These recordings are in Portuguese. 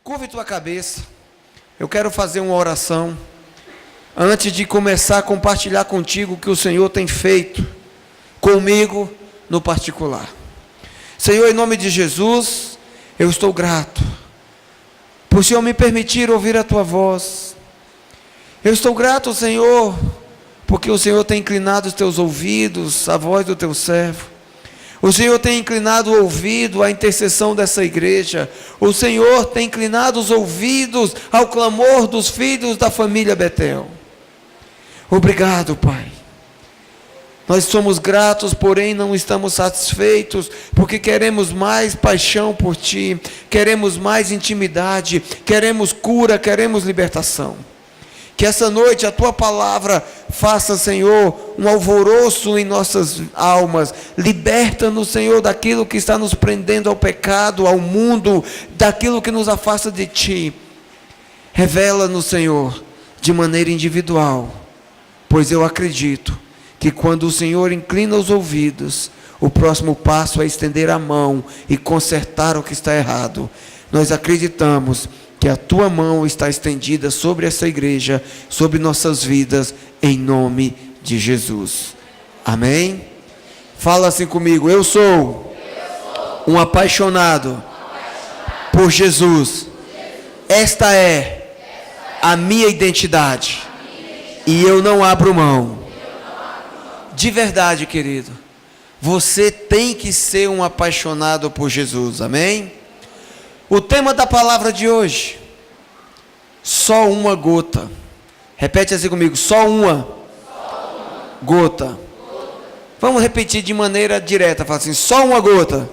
Curve tua cabeça. Eu quero fazer uma oração antes de começar a compartilhar contigo o que o Senhor tem feito comigo no particular. Senhor, em nome de Jesus, eu estou grato por o Senhor me permitir ouvir a tua voz. Eu estou grato, Senhor, porque o Senhor tem inclinado os teus ouvidos à voz do teu servo. O Senhor tem inclinado o ouvido à intercessão dessa igreja. O Senhor tem inclinado os ouvidos ao clamor dos filhos da família Betel. Obrigado, Pai. Nós somos gratos, porém não estamos satisfeitos, porque queremos mais paixão por Ti, queremos mais intimidade, queremos cura, queremos libertação. Que essa noite a Tua palavra faça, Senhor, um alvoroço em nossas almas. Liberta-nos, Senhor, daquilo que está nos prendendo ao pecado, ao mundo, daquilo que nos afasta de Ti. Revela-nos, Senhor, de maneira individual, pois eu acredito que quando o Senhor inclina os ouvidos, o próximo passo é estender a mão e consertar o que está errado. Nós acreditamos que a Tua mão está estendida sobre essa igreja, sobre nossas vidas, em nome de Jesus. Amém? Fala assim comigo: eu sou um apaixonado por Jesus. Esta é a minha identidade. E eu não abro mão. De verdade, querido, você tem que ser um apaixonado por Jesus. Amém? O tema da palavra de hoje: só uma gota. Repete assim comigo: só uma gota. Vamos repetir de maneira direta. Fala assim: só uma gota.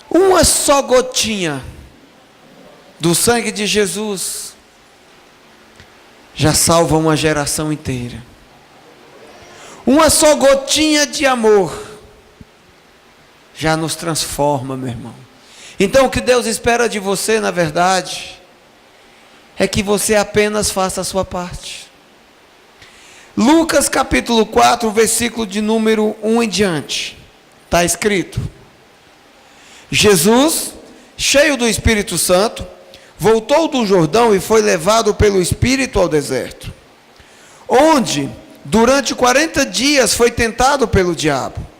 Uma só gotinha do sangue de Jesus já salva uma geração inteira. Uma só gotinha de amor já nos transforma, meu irmão. Então o que Deus espera de você, na verdade, é que você apenas faça a sua parte. Lucas capítulo 4, versículo de número 1 em diante, está escrito: Jesus, cheio do Espírito Santo, voltou do Jordão e foi levado pelo Espírito ao deserto, onde durante 40 dias foi tentado pelo diabo.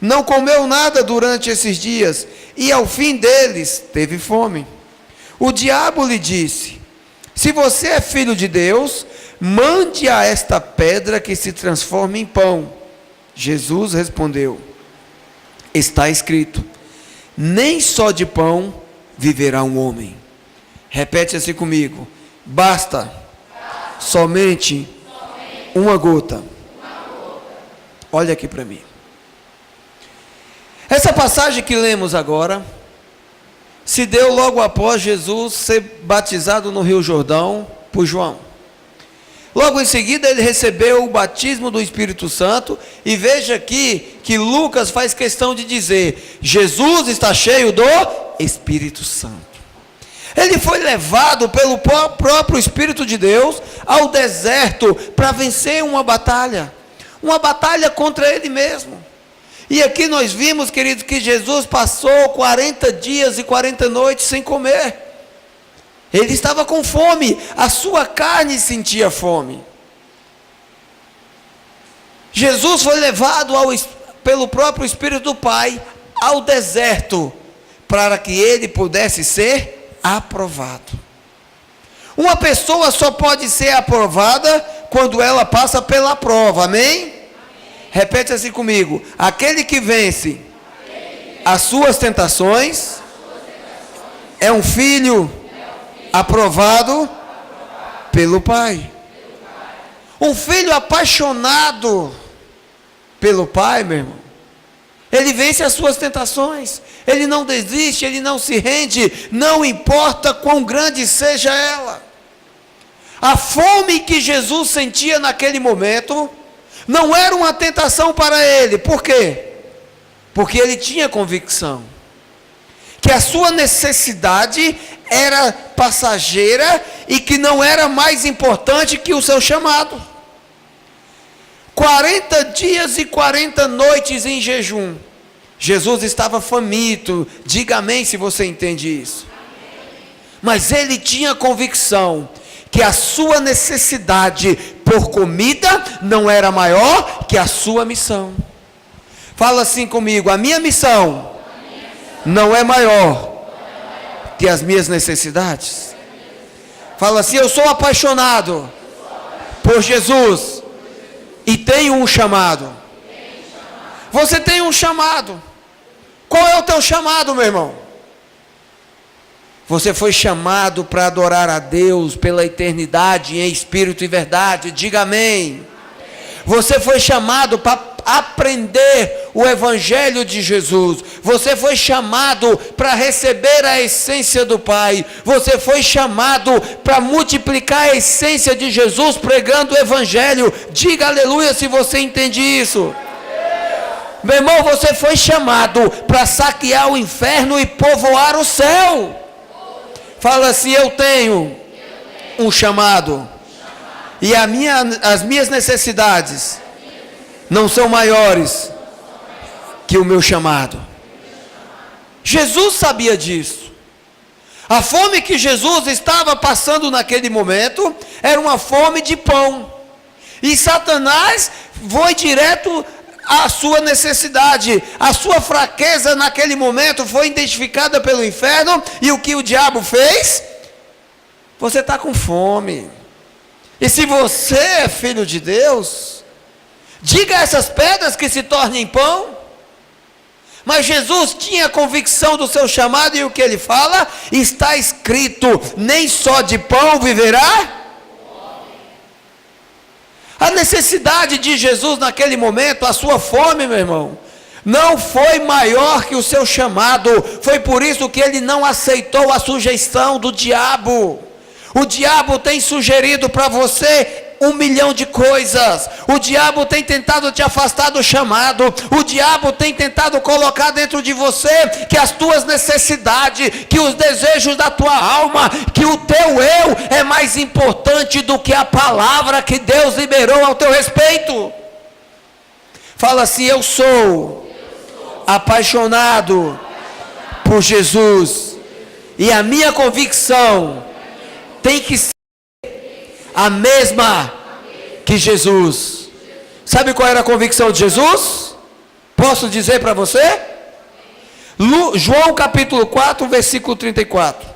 Não comeu nada durante esses dias, e ao fim deles teve fome. O diabo lhe disse: se você é filho de Deus, mande a esta pedra que se transforme em pão. Jesus respondeu: está escrito, nem só de pão viverá um homem. Repete assim comigo: basta somente uma gota. Olha aqui para mim. Essa passagem que lemos agora se deu logo após Jesus ser batizado no Rio Jordão por João. Logo em seguida ele recebeu o batismo do Espírito Santo, e veja aqui que Lucas faz questão de dizer: Jesus está cheio do Espírito Santo. Ele foi levado pelo próprio Espírito de Deus ao deserto para vencer uma batalha contra ele mesmo. E aqui nós vimos, queridos, que Jesus passou 40 dias e 40 noites sem comer. Ele estava com fome, a sua carne sentia fome. Jesus foi levado pelo próprio Espírito do Pai ao deserto, para que ele pudesse ser aprovado. Uma pessoa só pode ser aprovada quando ela passa pela prova, amém? Repete assim comigo: aquele que vence as suas tentações é um filho aprovado pelo Pai. Um filho apaixonado pelo Pai, meu irmão, ele vence as suas tentações, ele não desiste, ele não se rende, não importa quão grande seja ela. A fome que Jesus sentia naquele momento não era uma tentação para ele. Por quê? Porque ele tinha convicção que a sua necessidade era passageira e que não era mais importante que o seu chamado. 40 dias e 40 noites em jejum. Jesus estava faminto. Diga amém se você entende isso. Mas ele tinha convicção que a sua necessidade por comida não era maior que a sua missão. Fala assim comigo: a minha missão não é maior que as minhas necessidades. Fala assim: eu sou apaixonado por Jesus e tenho um chamado. Você tem um chamado. Qual é o teu chamado, meu irmão? Você foi chamado para adorar a Deus pela eternidade em espírito e verdade. Diga amém. Você foi chamado para aprender o evangelho de Jesus. Você foi chamado para receber a essência do Pai. Você foi chamado para multiplicar a essência de Jesus pregando o evangelho. Diga aleluia se você entende isso. Meu irmão, você foi chamado para saquear o inferno e povoar o céu. Fala assim: eu tenho um chamado. E as minhas necessidades não são maiores que o meu chamado. Jesus sabia disso. A fome que Jesus estava passando naquele momento era uma fome de pão. E Satanás foi direto à sua necessidade. A sua fraqueza naquele momento foi identificada pelo inferno. E o que o diabo fez? Você está com fome. E se você é filho de Deus, diga a essas pedras que se tornem pão. Mas Jesus tinha convicção do seu chamado, e o que ele fala? Está escrito: nem só de pão viverá. A necessidade de Jesus naquele momento, a sua fome, meu irmão, não foi maior que o seu chamado. Foi por isso que ele não aceitou a sugestão do diabo. O diabo tem sugerido para você 1 milhão de coisas. O diabo tem tentado te afastar do chamado. O diabo tem tentado colocar dentro de você que as tuas necessidades, que os desejos da tua alma, que o teu eu é mais importante do que a palavra que Deus liberou ao teu respeito. Fala assim: eu sou apaixonado por Jesus, e a minha convicção tem que ser a mesma que Jesus. Sabe qual era a convicção de Jesus? Posso dizer para você? João capítulo 4, versículo 34.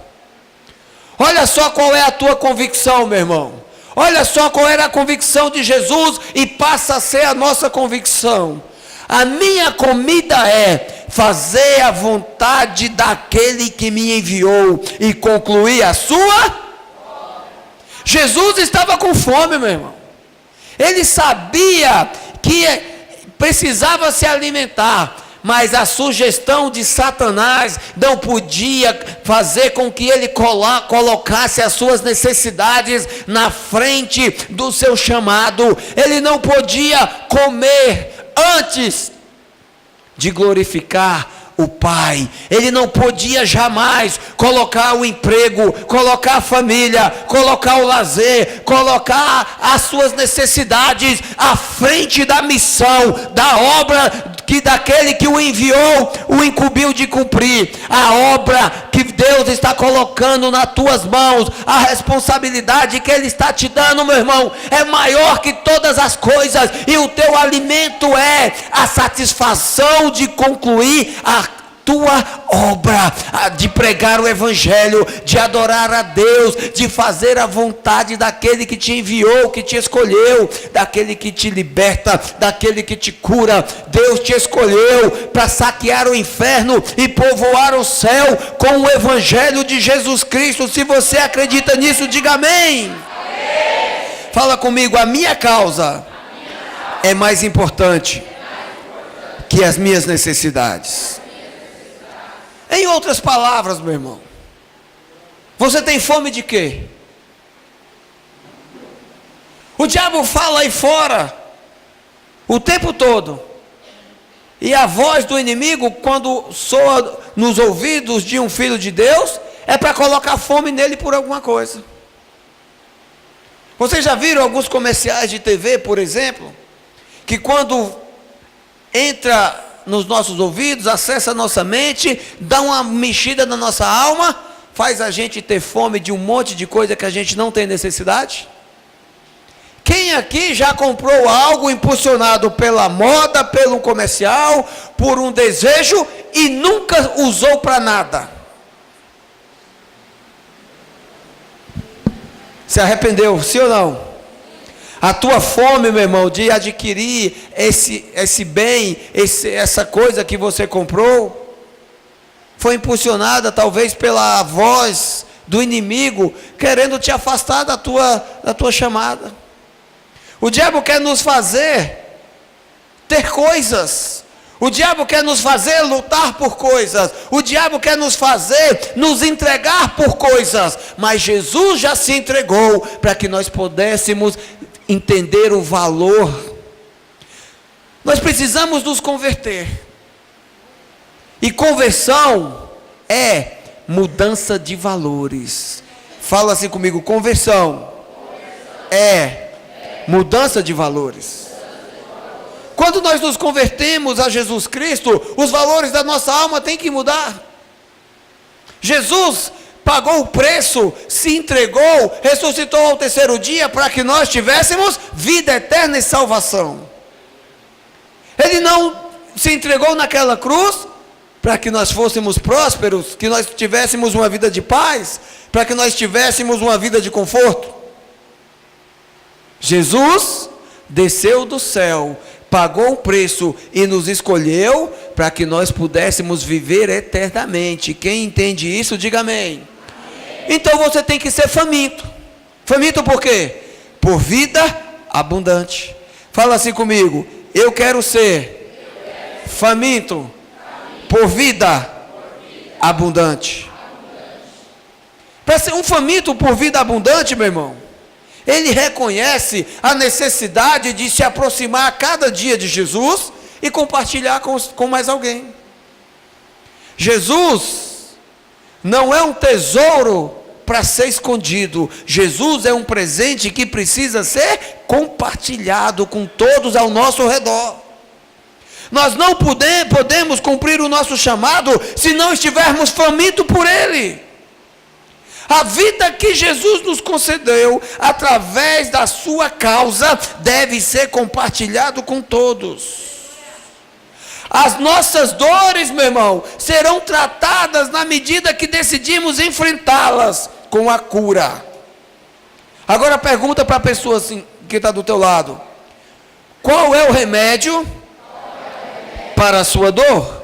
Olha só qual é a tua convicção, meu irmão. Olha só qual era a convicção de Jesus e passa a ser a nossa convicção. A minha comida é fazer a vontade daquele que me enviou e concluir a sua. Jesus estava com fome, meu irmão. Ele sabia que precisava se alimentar, mas a sugestão de Satanás não podia fazer com que ele colocasse as suas necessidades na frente do seu chamado. Ele não podia comer antes de glorificar o Pai. Ele não podia jamais colocar o emprego, colocar a família, colocar o lazer, colocar as suas necessidades à frente da missão, da obra que daquele que o enviou, o incumbiu de cumprir. A obra que Deus está colocando nas tuas mãos, a responsabilidade que Ele está te dando, meu irmão, é maior que todas as coisas, e o teu alimento é a satisfação de concluir a tua obra, de pregar o evangelho, de adorar a Deus, de fazer a vontade daquele que te enviou, que te escolheu, daquele que te liberta, daquele que te cura. Deus te escolheu para saquear o inferno e povoar o céu com o evangelho de Jesus Cristo. Se você acredita nisso, diga amém. Amém. Fala comigo: a minha causa é mais importante que as minhas necessidades. Em outras palavras, meu irmão, você tem fome de quê? O diabo fala aí fora o tempo todo, e a voz do inimigo, quando soa nos ouvidos de um filho de Deus, é para colocar fome nele por alguma coisa. Vocês já viram alguns comerciais de TV, por exemplo, que quando entra nos nossos ouvidos, acessa a nossa mente, dá uma mexida na nossa alma, faz a gente ter fome de um monte de coisa que a gente não tem necessidade? Quem aqui já comprou algo impulsionado pela moda, pelo comercial, por um desejo e nunca usou para nada? Se arrependeu, sim ou não? A tua fome, meu irmão, de adquirir esse bem, essa coisa que você comprou, foi impulsionada talvez pela voz do inimigo, querendo te afastar da tua chamada. O diabo quer nos fazer ter coisas. O diabo quer nos fazer lutar por coisas. O diabo quer nos fazer nos entregar por coisas. Mas Jesus já se entregou para que nós pudéssemos entender o valor. Nós precisamos nos converter. E conversão é mudança de valores. Fala assim comigo, conversão é mudança de valores. Quando nós nos convertemos a Jesus Cristo, os valores da nossa alma têm que mudar. Jesus pagou o preço, se entregou, ressuscitou ao terceiro dia para que nós tivéssemos vida eterna e salvação. Ele não se entregou naquela cruz para que nós fôssemos prósperos, que nós tivéssemos uma vida de paz, para que nós tivéssemos uma vida de conforto. Jesus desceu do céu, pagou o preço e nos escolheu para que nós pudéssemos viver eternamente. Quem entende isso, diga amém. Então você tem que ser faminto. Faminto por quê? Por vida abundante. Fala assim comigo, eu quero ser faminto por vida abundante. Para ser um faminto por vida abundante, meu irmão, ele reconhece a necessidade de se aproximar a cada dia de Jesus e compartilhar com mais alguém. Jesus não é um tesouro para ser escondido. Jesus é um presente que precisa ser compartilhado com todos ao nosso redor. Nós não podemos cumprir o nosso chamado se não estivermos famintos por Ele. A vida que Jesus nos concedeu, através da sua causa, deve ser compartilhado com todos. As nossas dores, meu irmão, serão tratadas na medida que decidimos enfrentá-las com a cura. Agora pergunta para a pessoa assim, que está do teu lado: qual é o remédio para a sua dor?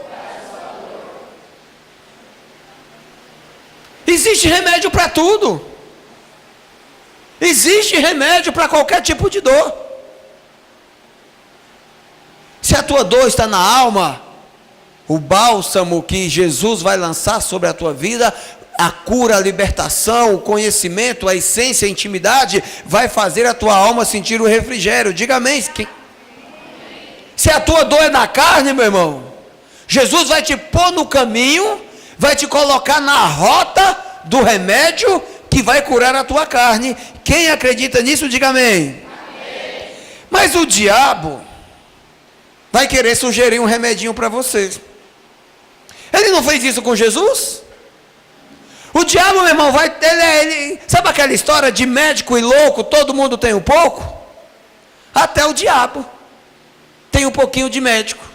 Existe remédio para tudo. Existe remédio para qualquer tipo de dor. Se a tua dor está na alma, o bálsamo que Jesus vai lançar sobre a tua vida, a cura, a libertação, o conhecimento, a essência, a intimidade, vai fazer a tua alma sentir o refrigério. Diga amém. Se a tua dor é na carne, meu irmão, Jesus vai te pôr no caminho, vai te colocar na rota do remédio que vai curar a tua carne. Quem acredita nisso, diga amém. Amém. Mas o diabo vai querer sugerir um remedinho para você. Ele não fez isso com Jesus? O diabo, meu irmão, sabe aquela história de médico e louco, todo mundo tem um pouco? Até o diabo tem um pouquinho de médico.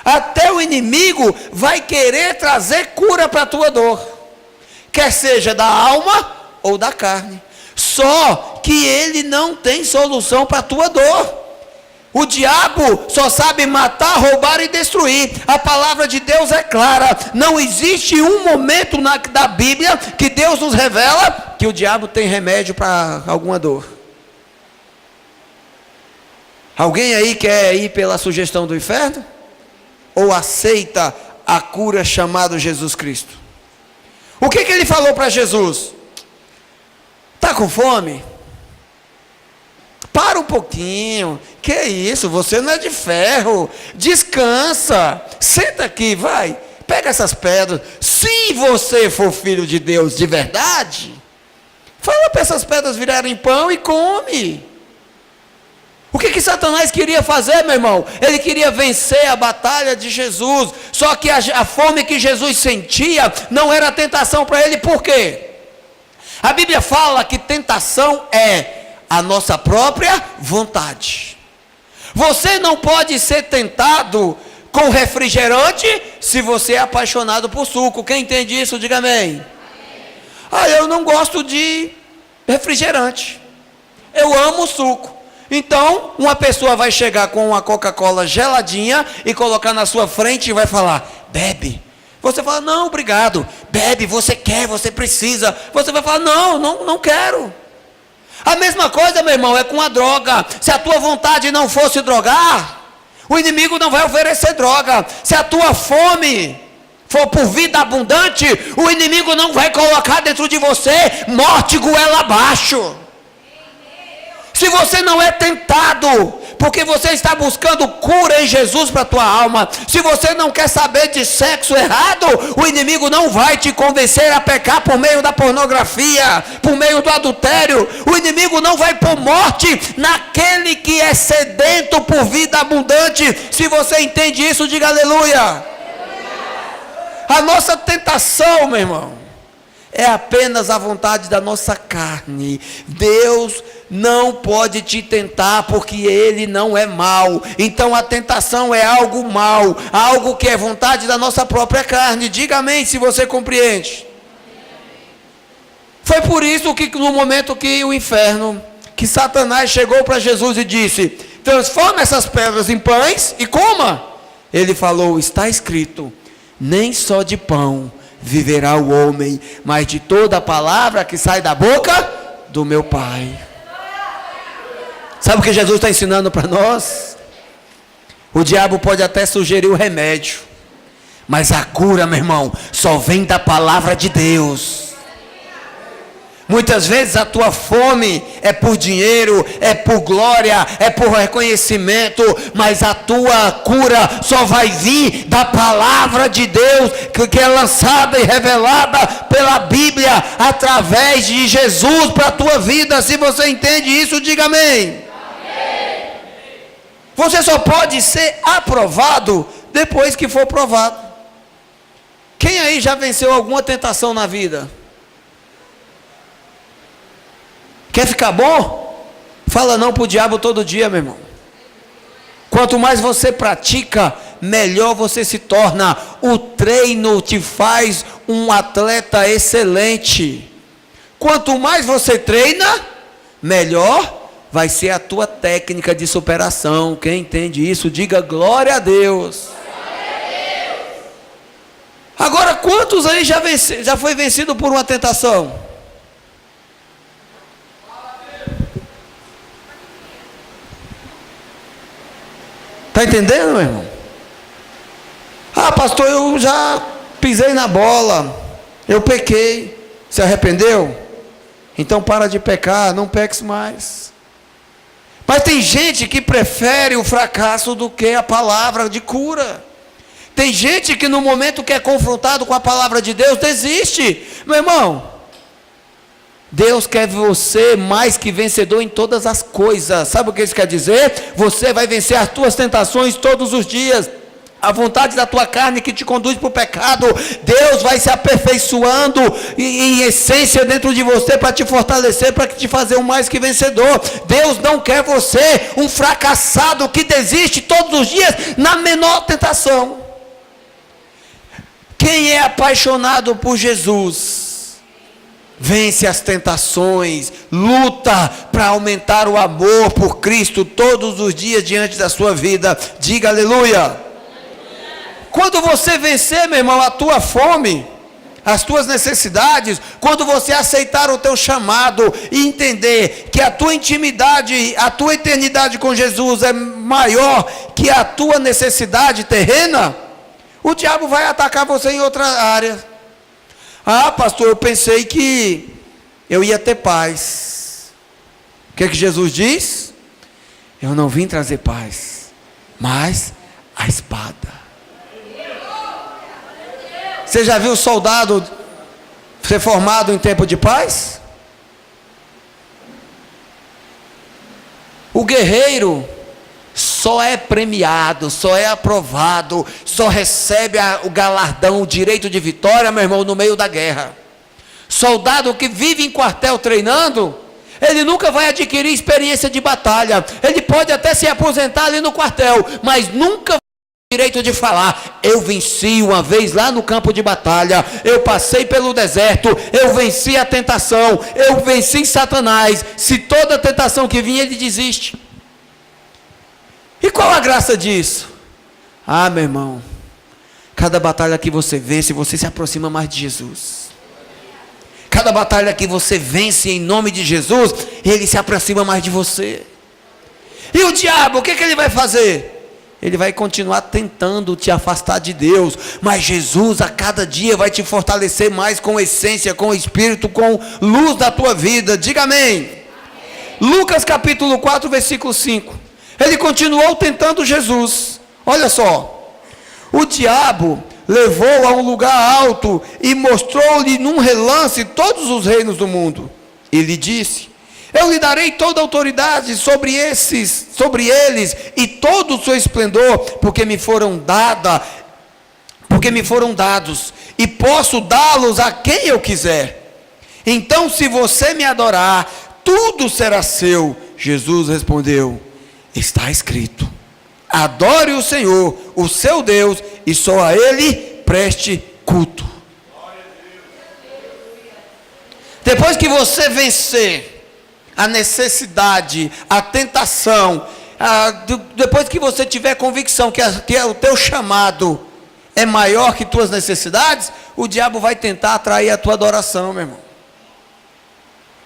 Até o inimigo vai querer trazer cura para a tua dor, quer seja da alma ou da carne. Só que ele não tem solução para a tua dor. O diabo só sabe matar, roubar e destruir. A palavra de Deus é clara. Não existe um momento da Bíblia que Deus nos revela que o diabo tem remédio para alguma dor. Alguém aí quer ir pela sugestão do inferno? Ou aceita a cura chamada Jesus Cristo? O que ele falou para Jesus? Está com fome? Para um pouquinho. Que isso? Você não é de ferro. Descansa. Senta aqui, vai. Pega essas pedras. Se você for filho de Deus de verdade, fala para essas pedras virarem pão e come. O que Satanás queria fazer, meu irmão? Ele queria vencer a batalha de Jesus. Só que a fome que Jesus sentia não era tentação para ele. Por quê? A Bíblia fala que tentação é a nossa própria vontade. Você não pode ser tentado com refrigerante se você é apaixonado por suco. Quem entende isso, diga amém. Eu não gosto de refrigerante. Eu amo suco. Então, uma pessoa vai chegar com uma Coca-Cola geladinha e colocar na sua frente e vai falar: bebe. Você fala: não, obrigado. Bebe, você quer, você precisa. Você vai falar: não quero. A mesma coisa, meu irmão, é com a droga. Se a tua vontade não fosse drogar, o inimigo não vai oferecer droga. Se a tua fome for por vida abundante, o inimigo não vai colocar dentro de você morte goela abaixo. Se você não é tentado, porque você está buscando cura em Jesus para a tua alma, se você não quer saber de sexo errado, o inimigo não vai te convencer a pecar por meio da pornografia, por meio do adultério. O inimigo não vai pôr morte naquele que é sedento por vida abundante. Se você entende isso, diga aleluia. A nossa tentação, meu irmão, é apenas a vontade da nossa carne. Deus não pode te tentar, porque Ele não é mau. Então a tentação é algo mau, algo que é vontade da nossa própria carne. Diga amém se você compreende. Foi por isso que no momento que o inferno, que Satanás chegou para Jesus e disse: transforma essas pedras em pães e coma. Ele falou: está escrito, nem só de pão viverá o homem, mas de toda a palavra que sai da boca do meu Pai. Sabe o que Jesus está ensinando para nós? O diabo pode até sugerir o remédio, mas a cura, meu irmão, só vem da palavra de Deus. Muitas vezes a tua fome é por dinheiro, é por glória, é por reconhecimento, mas a tua cura só vai vir da palavra de Deus, que é lançada e revelada pela Bíblia, através de Jesus para a tua vida. Se você entende isso, diga amém. Você só pode ser aprovado depois que for provado. Quem aí já venceu alguma tentação na vida? Quer ficar bom? Fala não para o diabo todo dia, meu irmão. Quanto mais você pratica, melhor você se torna. O treino te faz um atleta excelente. Quanto mais você treina, melhor vai ser a tua técnica de superação. Quem entende isso, diga glória a Deus. Agora, quantos aí já foi vencido por uma tentação? Está entendendo, meu irmão? Pastor, eu já pisei na bola, eu pequei. Se arrependeu? Então para de pecar, não peques mais. Mas tem gente que prefere o fracasso do que a palavra de cura. Tem gente que no momento que é confrontado com a palavra de Deus, desiste. Meu irmão, Deus quer você mais que vencedor em todas as coisas. Sabe o que isso quer dizer? Você vai vencer as tuas tentações todos os dias. A vontade da tua carne que te conduz para o pecado, Deus vai se aperfeiçoando em essência dentro de você para te fortalecer, para te fazer um mais que vencedor. Deus não quer você um fracassado que desiste todos os dias na menor tentação. Quem é apaixonado por Jesus vence as tentações, luta para aumentar o amor por Cristo todos os dias diante da sua vida. Diga aleluia. Quando você vencer, meu irmão, a tua fome, as tuas necessidades, quando você aceitar o teu chamado e entender que a tua intimidade, a tua eternidade com Jesus é maior que a tua necessidade terrena, o diabo vai atacar você em outra área. Pastor, eu pensei que eu ia ter paz. O que Jesus diz? Eu não vim trazer paz, mas a espada. Você já viu soldado ser formado em tempo de paz? O guerreiro só é premiado, só é aprovado, só recebe o galardão, o direito de vitória, meu irmão, no meio da guerra. Soldado que vive em quartel treinando, ele nunca vai adquirir experiência de batalha. Ele pode até se aposentar ali no quartel, mas nunca vai ter o direito de falar: eu venci uma vez lá no campo de batalha, eu passei pelo deserto, eu venci a tentação, eu venci Satanás. Se toda tentação que vinha, ele desiste. E qual a graça disso? Ah, meu irmão, cada batalha que você vence, você se aproxima mais de Jesus. Cada batalha que você vence em nome de Jesus, ele se aproxima mais de você. E o diabo, o que ele vai fazer? Ele vai continuar tentando te afastar de Deus, mas Jesus a cada dia vai te fortalecer mais com essência, com espírito, com luz da tua vida. Diga amém. Amém. Lucas capítulo 4, versículo 5. Ele continuou tentando Jesus. Olha só. O diabo levou a um lugar alto e mostrou-lhe num relance todos os reinos do mundo. E lhe disse: eu lhe darei toda a autoridade sobre eles e todo o seu esplendor, porque me foram dados, e posso dá-los a quem eu quiser. Então, se você me adorar, tudo será seu. Jesus respondeu: está escrito: adore o Senhor, o seu Deus, e só a Ele preste culto. Depois que você vencer a necessidade, a tentação, depois que você tiver convicção que o teu chamado é maior que tuas necessidades, o diabo vai tentar atrair a tua adoração, meu irmão.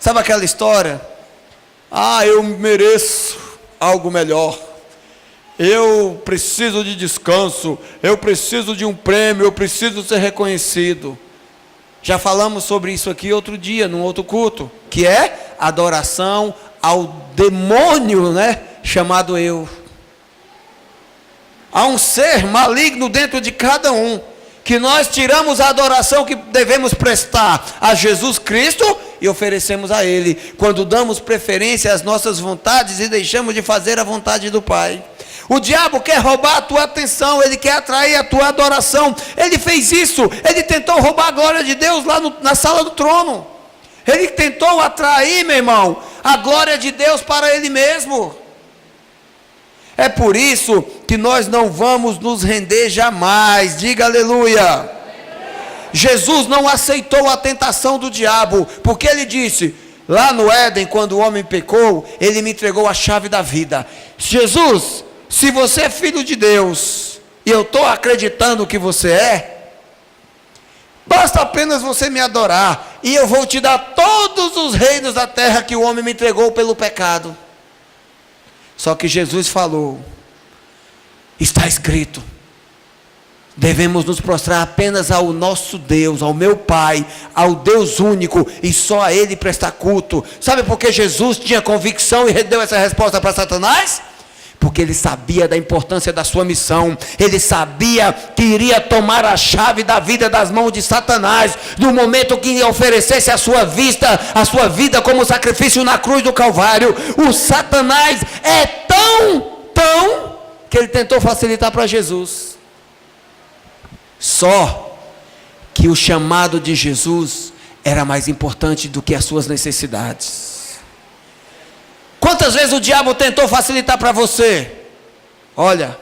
Sabe aquela história? Ah, eu mereço algo melhor. Eu preciso de descanso, eu preciso de um prêmio, eu preciso ser reconhecido. Já falamos sobre isso aqui outro dia, num outro culto, que é adoração ao demônio, chamado eu. Há um ser maligno dentro de cada um, que nós tiramos a adoração que devemos prestar a Jesus Cristo e oferecemos a Ele, quando damos preferência às nossas vontades e deixamos de fazer a vontade do Pai. O diabo quer roubar a tua atenção, ele quer atrair a tua adoração. Ele fez isso, ele tentou roubar a glória de Deus lá na sala do trono. Ele tentou atrair, meu irmão, a glória de Deus para ele mesmo. É por isso que nós não vamos nos render jamais. Diga aleluia. Jesus não aceitou a tentação do diabo, porque ele disse, lá no Éden, quando o homem pecou, ele me entregou a chave da vida. Jesus, se você é filho de Deus, e eu estou acreditando que você é, basta apenas você me adorar, e eu vou te dar todos os reinos da terra que o homem me entregou pelo pecado. Só que Jesus falou, está escrito, devemos nos prostrar apenas ao nosso Deus, ao meu Pai, ao Deus único, e só a Ele prestar culto. Sabe por que Jesus tinha convicção e deu essa resposta para Satanás? Porque ele sabia da importância da sua missão. Ele sabia que iria tomar a chave da vida das mãos de Satanás, no momento que oferecesse a sua vida como sacrifício na cruz do Calvário. O Satanás é tão que ele tentou facilitar para Jesus. Só que o chamado de Jesus era mais importante do que as suas necessidades. Quantas vezes o diabo tentou facilitar para você? Olha,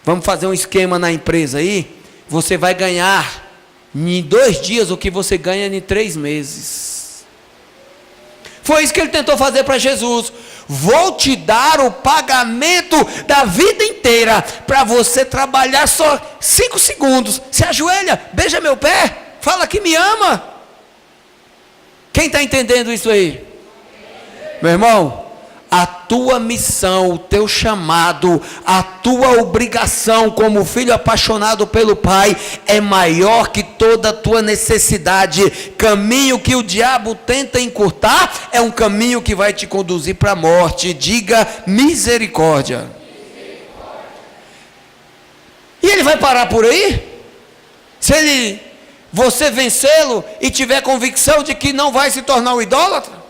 vamos fazer um esquema na empresa aí, você vai ganhar em 2 dias o que você ganha em 3 meses. Foi isso que ele tentou fazer para Jesus. Vou te dar o pagamento da vida inteira, para você trabalhar só 5 segundos, se ajoelha, beija meu pé, fala que me ama. Quem está entendendo isso aí? Meu irmão, a tua missão, o teu chamado, a tua obrigação como filho apaixonado pelo Pai é maior que toda a tua necessidade. Caminho que o diabo tenta encurtar é um caminho que vai te conduzir para a morte. Diga misericórdia. E ele vai parar por aí? Se você vencê-lo e tiver convicção de que não vai se tornar um idólatra?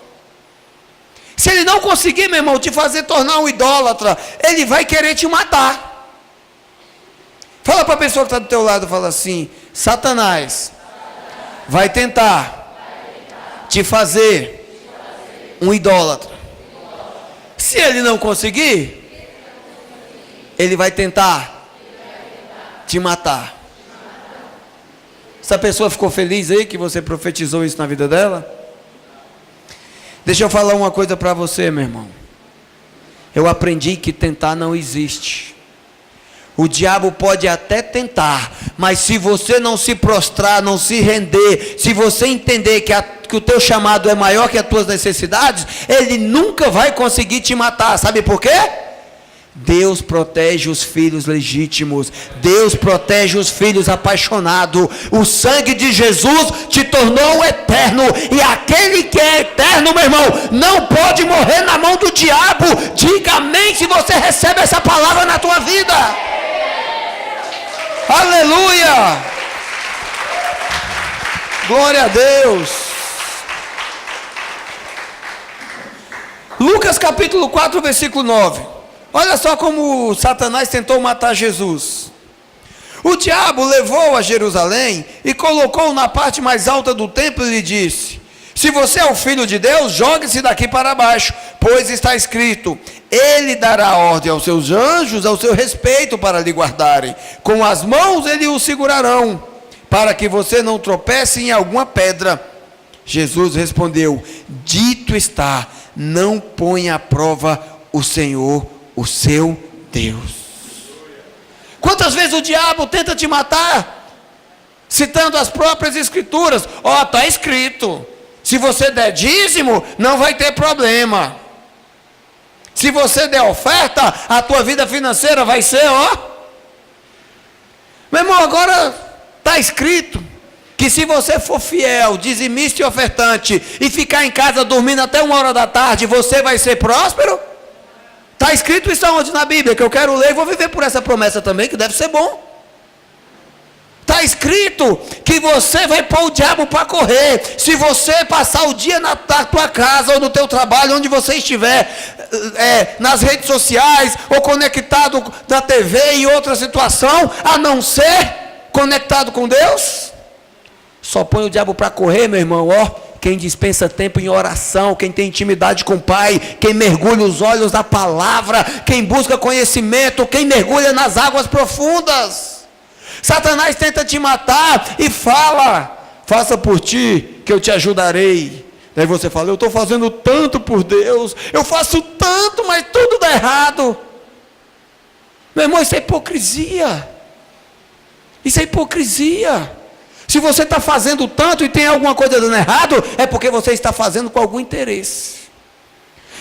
Se ele não conseguir, meu irmão, te fazer tornar um idólatra, ele vai querer te matar. Fala para a pessoa que está do teu lado, fala assim: Satanás vai tentar te fazer um idólatra. Se ele não conseguir, ele vai tentar te matar. Essa pessoa ficou feliz aí que você profetizou isso na vida dela? Deixa eu falar uma coisa para você, meu irmão. Eu aprendi que tentar não existe. O diabo pode até tentar, mas se você não se prostrar, não se render, se você entender que o teu chamado é maior que as tuas necessidades, ele nunca vai conseguir te matar. Sabe por quê? Deus protege os filhos legítimos. Deus protege os filhos apaixonados. O sangue de Jesus te tornou eterno. E aquele que é eterno, meu irmão, não pode morrer na mão do diabo. Diga amém se você recebe essa palavra na tua vida. Aleluia! Glória a Deus! Lucas capítulo 4, versículo 9. Olha só como Satanás tentou matar Jesus. O diabo levou a Jerusalém e colocou na parte mais alta do templo e lhe disse: se você é o filho de Deus, jogue-se daqui para baixo, pois está escrito: ele dará ordem aos seus anjos ao seu respeito para lhe guardarem. Com as mãos eles o segurarão, para que você não tropece em alguma pedra. Jesus respondeu: dito está, não ponha à prova o Senhor, o seu Deus. Quantas vezes o diabo tenta te matar? Citando as próprias escrituras. Ó, está escrito: se você der dízimo, não vai ter problema. Se você der oferta, a tua vida financeira vai ser, ó. Meu irmão, agora está escrito que se você for fiel, dizimista e ofertante, e ficar em casa dormindo até 1h da tarde, você vai ser próspero? Está escrito isso aonde na Bíblia? Que eu quero ler e vou viver por essa promessa também, que deve ser bom. Está escrito que você vai pôr o diabo para correr. Se você passar o dia na tua casa ou no teu trabalho, onde você estiver, nas redes sociais, ou conectado na TV e outra situação, a não ser conectado com Deus, só põe o diabo para correr, meu irmão, ó. Quem dispensa tempo em oração, quem tem intimidade com o Pai, quem mergulha os olhos da palavra, quem busca conhecimento, quem mergulha nas águas profundas. Satanás tenta te matar e fala: faça por ti que eu te ajudarei. Daí você fala: eu estou fazendo tanto por Deus, eu faço tanto, mas tudo dá errado. Meu irmão, isso é hipocrisia. Isso é hipocrisia. Se você está fazendo tanto e tem alguma coisa dando errado, é porque você está fazendo com algum interesse.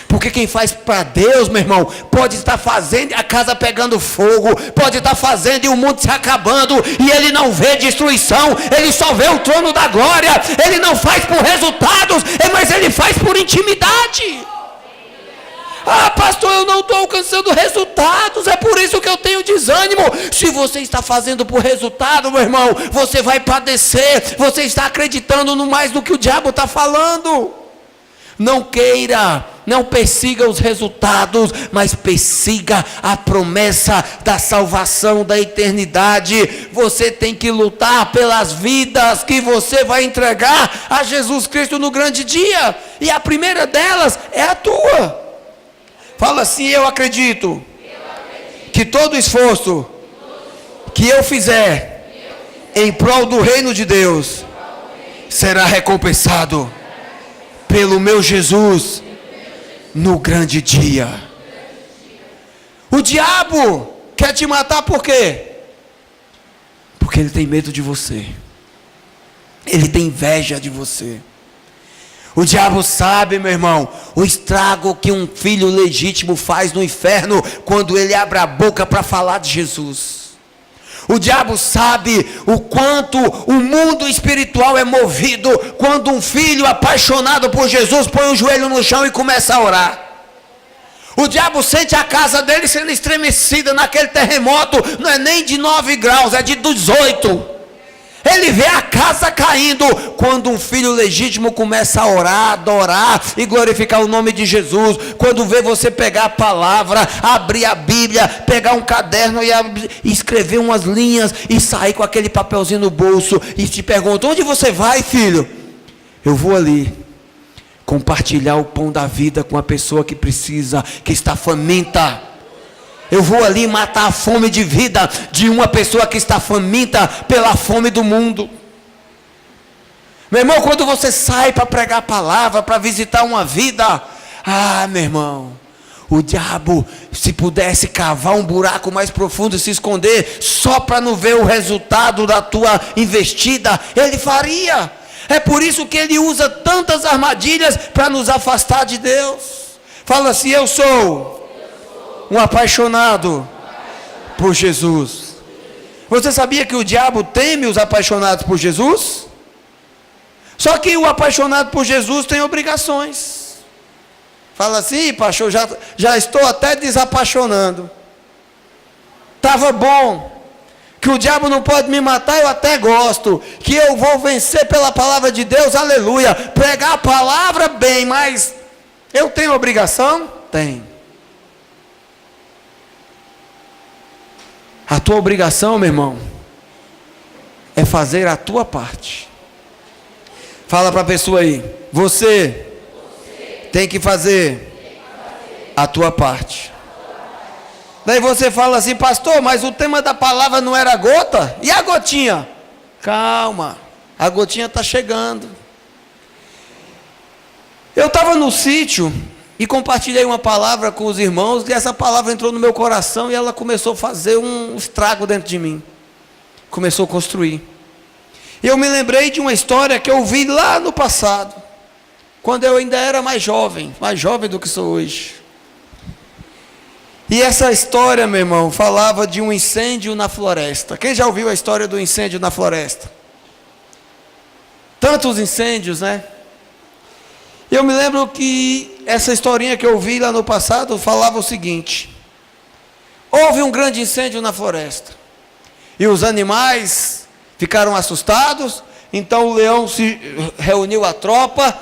Porque quem faz para Deus, meu irmão, pode estar fazendo a casa pegando fogo, pode estar fazendo e o mundo se acabando, e ele não vê destruição, ele só vê o trono da glória. Ele não faz por resultados, mas ele faz por intimidade. Ah, pastor, eu não estou alcançando resultados, é por isso que eu tenho desânimo. Se você está fazendo por resultado, meu irmão, você vai padecer. Você está acreditando no mais do que o diabo está falando. Não queira, não persiga os resultados, mas persiga a promessa da salvação, da eternidade. Você tem que lutar pelas vidas que você vai entregar a Jesus Cristo no grande dia. E a primeira delas é a tua. Fala assim: eu acredito que todo esforço que eu fizer em prol do reino de Deus será recompensado pelo meu Jesus no grande dia. O diabo quer te matar por quê? Porque ele tem medo de você. Ele tem inveja de você. O diabo sabe, meu irmão, o estrago que um filho legítimo faz no inferno quando ele abre a boca para falar de Jesus. O diabo sabe o quanto o mundo espiritual é movido quando um filho apaixonado por Jesus põe o joelho no chão e começa a orar. O diabo sente a casa dele sendo estremecida naquele terremoto. Não é nem de 9 graus, é de 18. Ele vê a casa caindo. Quando um filho legítimo começa a orar, adorar e glorificar o nome de Jesus, quando vê você pegar a palavra, abrir a Bíblia, pegar um caderno e escrever umas linhas e sair com aquele papelzinho no bolso e te pergunta: onde você vai, filho? Eu vou ali compartilhar o pão da vida com a pessoa que precisa, que está faminta. Eu vou ali matar a fome de vida de uma pessoa que está faminta pela fome do mundo. Meu irmão, quando você sai para pregar a palavra, para visitar uma vida, meu irmão, o diabo, se pudesse cavar um buraco mais profundo e se esconder, só para não ver o resultado da tua investida, ele faria. É por isso que ele usa tantas armadilhas para nos afastar de Deus. Fala assim: eu sou um apaixonado por Jesus. Você sabia que o diabo teme os apaixonados por Jesus? Só que o apaixonado por Jesus tem obrigações. Fala assim: pastor, já estou até desapaixonando. Estava bom. Que o diabo não pode me matar, eu até gosto. Que eu vou vencer pela palavra de Deus, aleluia. Pregar a palavra, bem, mas eu tenho obrigação? Tenho. A tua obrigação, meu irmão, é fazer a tua parte. Fala para a pessoa aí: você tem que fazer a tua parte. Daí você fala assim: pastor, mas o tema da palavra não era gota? E a gotinha? Calma, a gotinha está chegando. Eu estava no sítio e compartilhei uma palavra com os irmãos, e essa palavra entrou no meu coração e ela começou a fazer um estrago dentro de mim. Começou a construir. E eu me lembrei de uma história que eu vi lá no passado, quando eu ainda era mais jovem do que sou hoje. E essa história, meu irmão, falava de um incêndio na floresta. Quem já ouviu a história do incêndio na floresta? Tantos incêndios, né? Eu me lembro que essa historinha que eu vi lá no passado falava o seguinte: houve um grande incêndio na floresta, e os animais ficaram assustados. Então o leão se reuniu a tropa,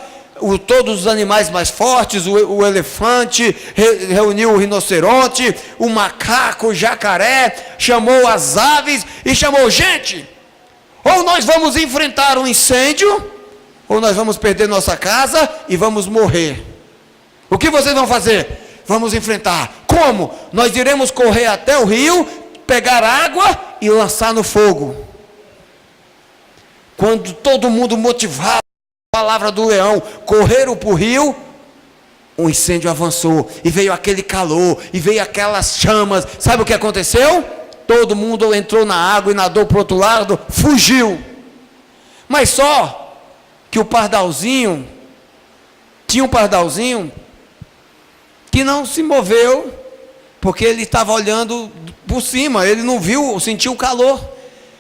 todos os animais mais fortes, o elefante, reuniu o rinoceronte, o macaco, o jacaré, chamou as aves e chamou: gente, ou nós vamos enfrentar um incêndio, ou nós vamos perder nossa casa e vamos morrer. O que vocês vão fazer? Vamos enfrentar. Como? Nós iremos correr até o rio, pegar água e lançar no fogo. Quando todo mundo motivado, a palavra do leão, correram para o rio, o incêndio avançou, e veio aquele calor, e veio aquelas chamas. Sabe o que aconteceu? Todo mundo entrou na água e nadou para o outro lado, fugiu. Mas só que o pardalzinho, tinha um pardalzinho que não se moveu, porque ele estava olhando por cima, ele não viu, sentiu o calor.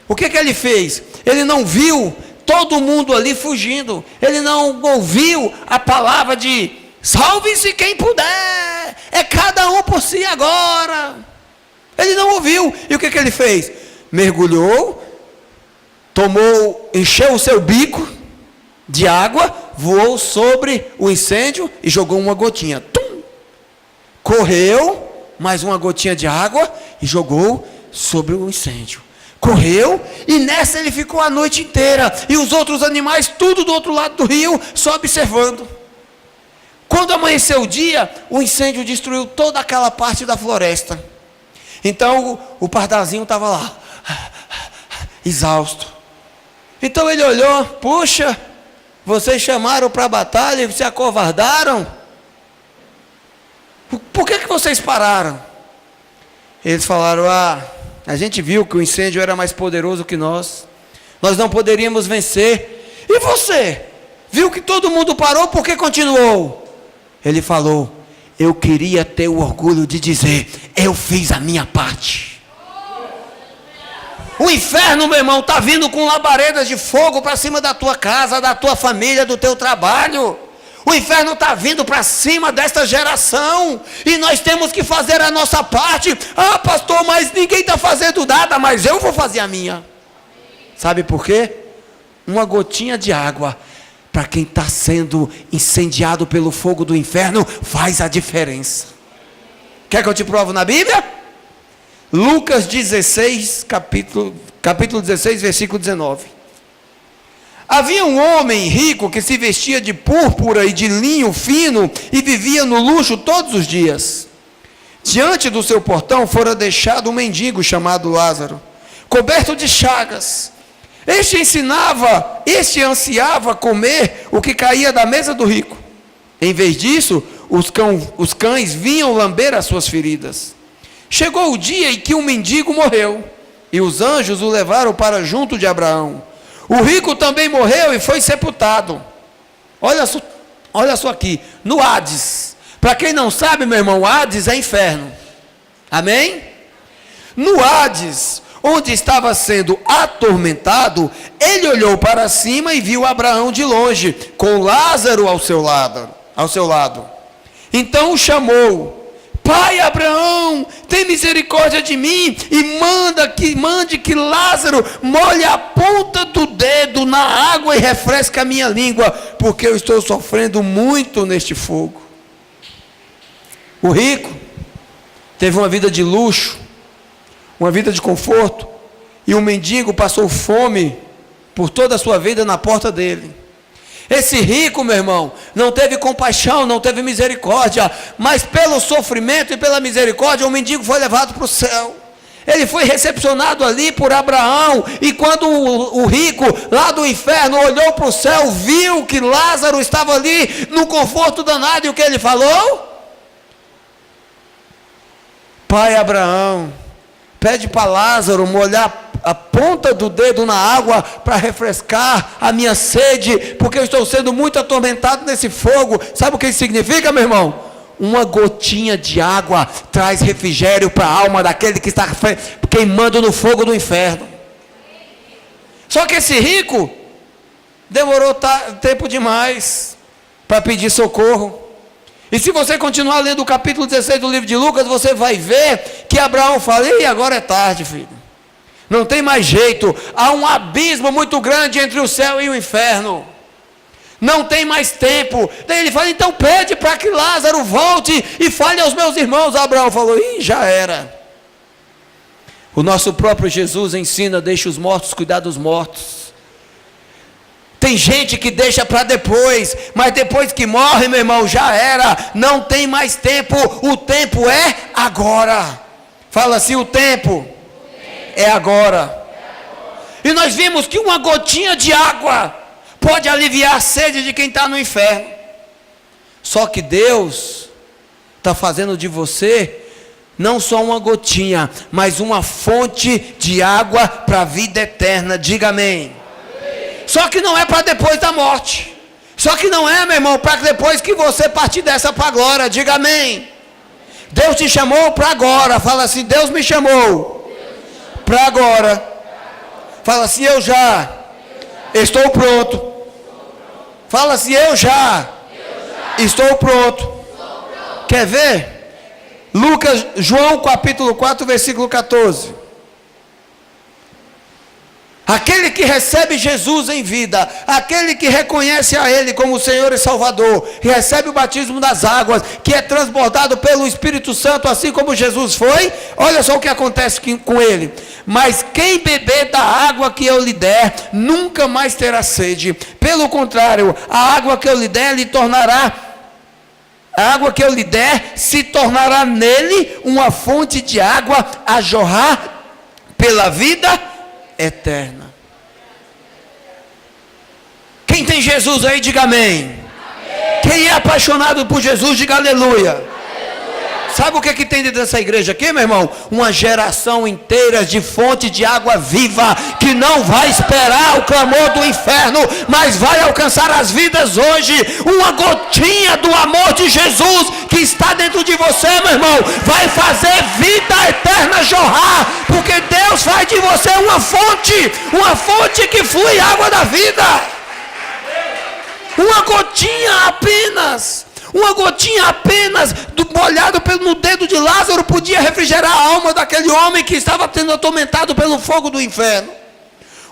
O que ele fez? Ele não viu todo mundo ali fugindo, ele não ouviu a palavra de salve-se quem puder, é cada um por si agora. Ele não ouviu. E o que ele fez? Mergulhou, encheu o seu bico de água, voou sobre o incêndio e jogou uma gotinha. Tum! Correu, mais uma gotinha de água e jogou sobre o incêndio. Correu, e nessa ele ficou a noite inteira, e os outros animais tudo do outro lado do rio, só observando. Quando amanheceu o dia, o incêndio destruiu toda aquela parte da floresta. Então o pardalzinho estava lá, exausto. Então ele olhou: puxa, vocês chamaram para a batalha e se acovardaram? Por que vocês pararam? Eles falaram: a gente viu que o incêndio era mais poderoso que nós não poderíamos vencer. E você? Viu que todo mundo parou, por que continuou? Ele falou: eu queria ter o orgulho de dizer, eu fiz a minha parte. O inferno, meu irmão, está vindo com labaredas de fogo para cima da tua casa, da tua família, do teu trabalho. O inferno está vindo para cima desta geração, e nós temos que fazer a nossa parte. Pastor, mas ninguém está fazendo nada, mas eu vou fazer a minha. Sabe por quê? Uma gotinha de água, para quem está sendo incendiado pelo fogo do inferno, faz a diferença. Quer que eu te provo na Bíblia? Lucas 16, capítulo 16, versículo 19. Havia um homem rico que se vestia de púrpura e de linho fino e vivia no luxo todos os dias. Diante do seu portão fora deixado um mendigo chamado Lázaro, coberto de chagas. Este ansiava comer o que caía da mesa do rico. Em vez disso, os cães vinham lamber as suas feridas. Chegou o dia em que o mendigo morreu, e os anjos o levaram para junto de Abraão. O rico também morreu e foi sepultado. Olha só aqui, no Hades. Para quem não sabe, meu irmão, Hades é inferno. Amém? No Hades, onde estava sendo atormentado, ele olhou para cima e viu Abraão de longe, com Lázaro ao seu lado. Então o chamou: Pai Abraão, tem misericórdia de mim e mande que Lázaro molhe a ponta do dedo na água e refresque a minha língua, porque eu estou sofrendo muito neste fogo. O rico teve uma vida de luxo, uma vida de conforto, e o mendigo passou fome por toda a sua vida na porta dele. Esse rico, meu irmão, não teve compaixão, não teve misericórdia, mas pelo sofrimento e pela misericórdia, o mendigo foi levado para o céu. Ele foi recepcionado ali por Abraão, e quando o rico lá do inferno olhou para o céu, viu que Lázaro estava ali no conforto danado, e o que ele falou? Pai Abraão, pede para Lázaro molhar a ponta do dedo na água para refrescar a minha sede, porque eu estou sendo muito atormentado nesse fogo. Sabe o que isso significa, meu irmão? Uma gotinha de água traz refrigério para a alma daquele que está queimando no fogo do inferno. Só que esse rico demorou tempo demais para pedir socorro. E se você continuar lendo o capítulo 16 do livro de Lucas, você vai ver que Abraão fala: e agora é tarde, filho, não tem mais jeito, há um abismo muito grande entre o céu e o inferno, não tem mais tempo. Daí ele fala: então pede para que Lázaro volte e fale aos meus irmãos. Abraão falou: já era. O nosso próprio Jesus ensina: deixa os mortos cuidar dos mortos. Tem gente que deixa para depois, mas depois que morre, meu irmão, já era, não tem mais tempo, o tempo é agora. Fala assim: o tempo é agora. E nós vimos que uma gotinha de água pode aliviar a sede de quem está no inferno. Só que Deus está fazendo de você não só uma gotinha, mas uma fonte de água para a vida eterna. Diga amém. Só que não é para depois da morte. Só que não é, meu irmão, para depois que você partir dessa para a glória. Diga amém. Deus te chamou para agora. Fala assim: Deus me chamou para agora. Fala assim: eu já estou pronto. Fala assim: eu já estou pronto. Quer ver? João capítulo 4, versículo 14. Aquele que recebe Jesus em vida, aquele que reconhece a Ele como Senhor e Salvador, recebe o batismo das águas, que é transbordado pelo Espírito Santo, assim como Jesus foi. Olha só o que acontece com ele: mas quem beber da água que eu lhe der, nunca mais terá sede. Pelo contrário, a água que eu lhe der se tornará nele uma fonte de água a jorrar pela vida eterna. Quem tem Jesus aí, diga amém. Quem é apaixonado por Jesus, diga aleluia. Sabe o que tem dentro dessa igreja aqui, meu irmão? Uma geração inteira de fonte de água viva, que não vai esperar o clamor do inferno, mas vai alcançar as vidas hoje. Uma gotinha do amor de Jesus que está dentro de você, meu irmão, vai fazer vida eterna jorrar, porque Deus faz de você uma fonte que flui água da vida. Uma gotinha apenas molhado no dedo de Lázaro podia refrigerar a alma daquele homem que estava sendo atormentado pelo fogo do inferno.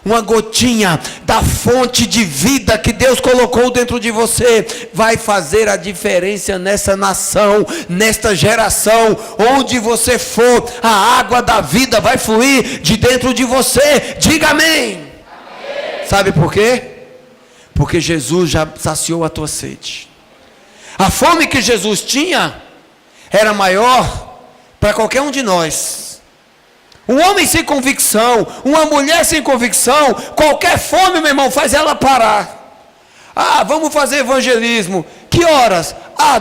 uma gotinha da fonte de vida que Deus colocou dentro de você, vai fazer a diferença nessa nação, nesta geração. Onde você for, a água da vida vai fluir de dentro de você. Diga amém. Sabe por quê? Porque Jesus já saciou a tua sede. A fome que Jesus tinha era maior para qualquer um de nós. Um homem sem convicção, uma mulher sem convicção, qualquer fome, meu irmão, faz ela parar. Vamos fazer evangelismo. Que horas?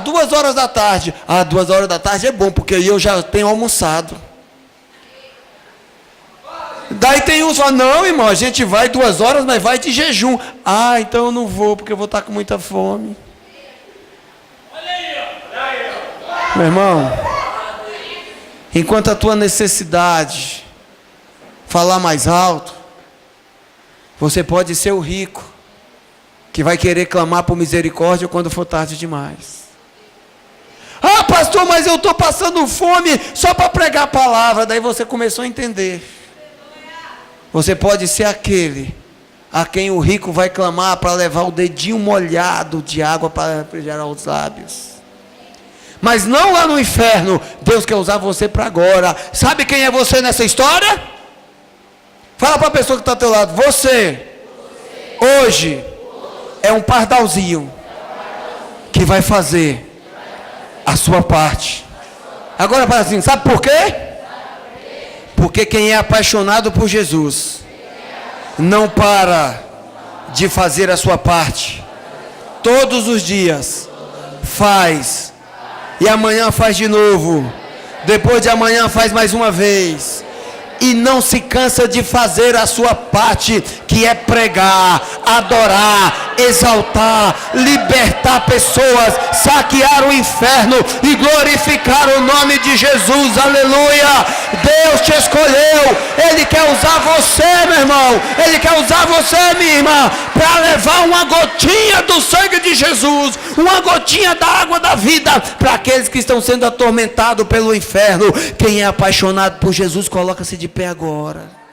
2 horas da tarde. 2 horas da tarde é bom, porque aí eu já tenho almoçado. Daí tem uns que falam, não, irmão, a gente vai 2 horas, mas vai de jejum. Então eu não vou, porque eu vou estar com muita fome. Meu irmão, enquanto a tua necessidade falar mais alto, você pode ser o rico, que vai querer clamar por misericórdia quando for tarde demais. Pastor, mas eu estou passando fome só para pregar a palavra. Daí você começou a entender. Você pode ser aquele a quem o rico vai clamar para levar o dedinho molhado de água para refrigerar os lábios. Mas não lá no inferno. Deus quer usar você para agora. Sabe quem é você nessa história? Fala para a pessoa que está ao teu lado. Você hoje é um pardalzinho que vai fazer a sua parte. Agora fala assim, sabe por quê? Porque quem é apaixonado por Jesus não para de fazer a sua parte. Todos os dias faz. E amanhã faz de novo. Depois de amanhã faz mais uma vez. E não se cansa de fazer a sua parte, que é pregar, adorar, exaltar, libertar pessoas, saquear o inferno e glorificar o nome de Jesus. Aleluia! Deus te escolheu. Ele quer usar você, meu irmão. Ele quer usar você, minha irmã, para levar uma gotinha do sangue de Jesus, uma gotinha da água da vida para aqueles que estão sendo atormentados pelo inferno. Quem é apaixonado por Jesus, coloca-se de pé agora.